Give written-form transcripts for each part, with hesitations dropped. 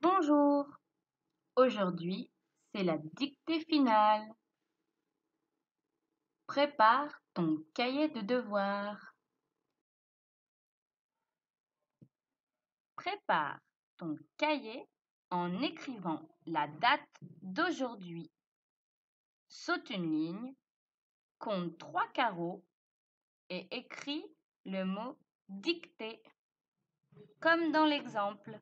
Bonjour, aujourd'hui c'est la dictée finale. Prépare ton cahier de devoirs. Prépare ton cahier en écrivant la date d'aujourd'hui. Saute une ligne, compte 3 carreaux et écris le mot dictée, comme dans l'exemple.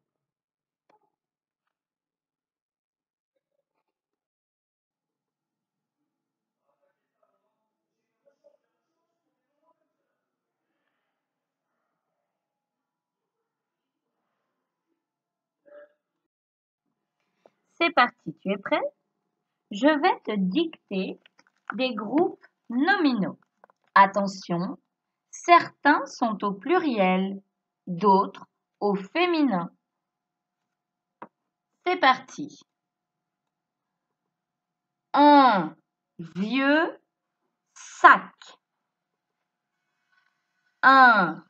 C'est parti, tu es prêt? Je vais te dicter des groupes nominaux. Attention, certains sont au pluriel, d'autres au féminin. C'est parti. Un vieux sac. Un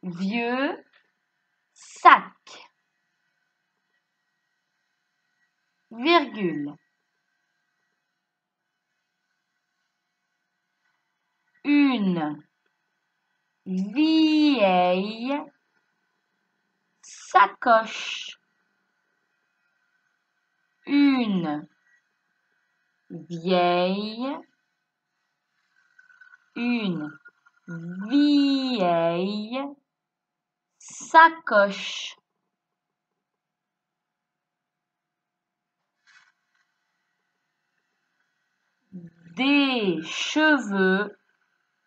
vieux sac. Virgule. Une vieille sacoche. Une vieille sacoche. Des cheveux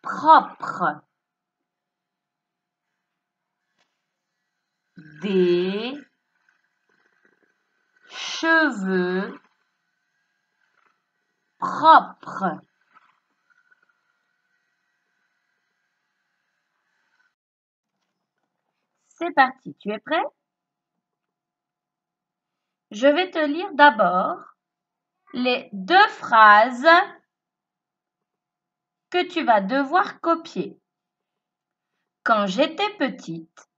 propres. Des cheveux propres. C'est parti, tu es prêt? Je vais te lire d'abord les 2 phrases que tu vas devoir copier. Quand j'étais petite,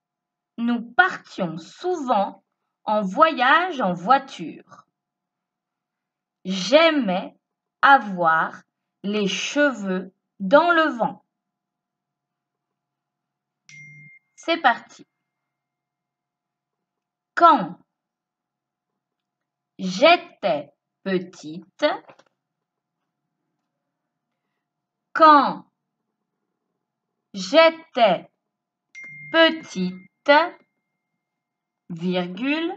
nous partions souvent en voyage en voiture. J'aimais avoir les cheveux dans le vent. C'est parti. Quand j'étais petite, quand j'étais petite, virgule,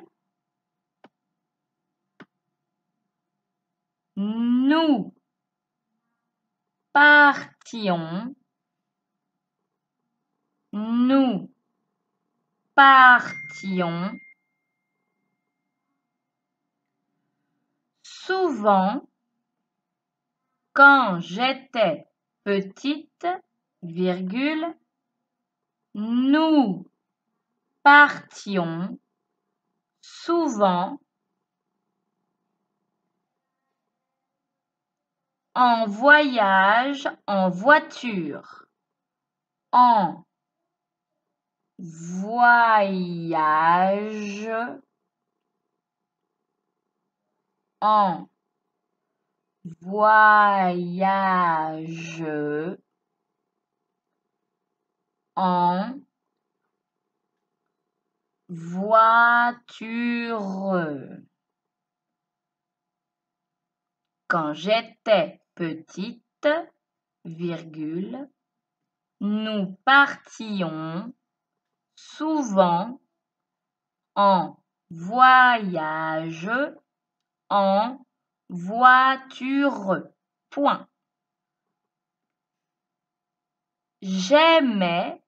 nous partions souvent quand j'étais petite, virgule, nous partions souvent en voyage en voiture. En voyage en voyage en voiture. Quand j'étais petite, virgule, nous partions souvent en voyage en voiture. Point. J'aimais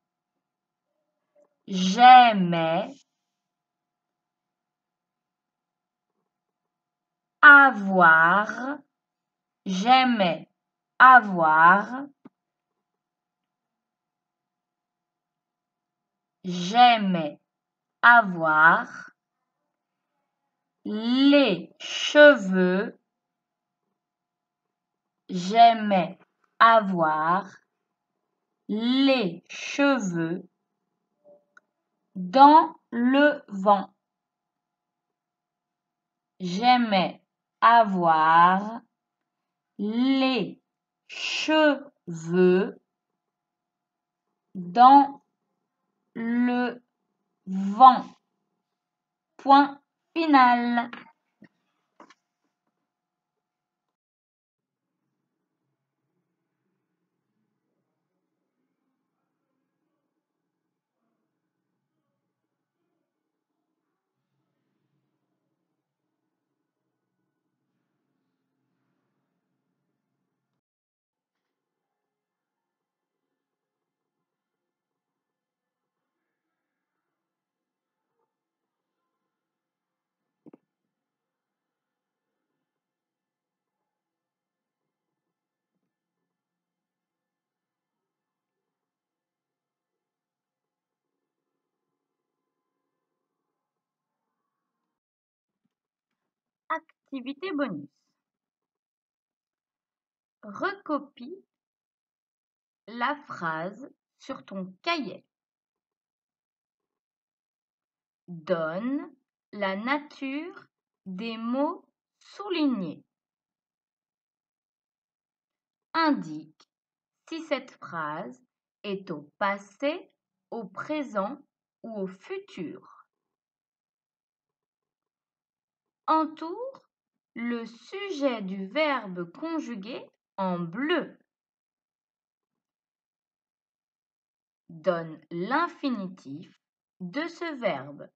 avoir les cheveux dans le vent. J'aimais avoir les cheveux dans le vent. Point final. Activité bonus. Recopie la phrase sur ton cahier. Donne la nature des mots soulignés. Indique si cette phrase est au passé, au présent ou au futur. Entoure le sujet du verbe conjugué en bleu. Donne l'infinitif de ce verbe.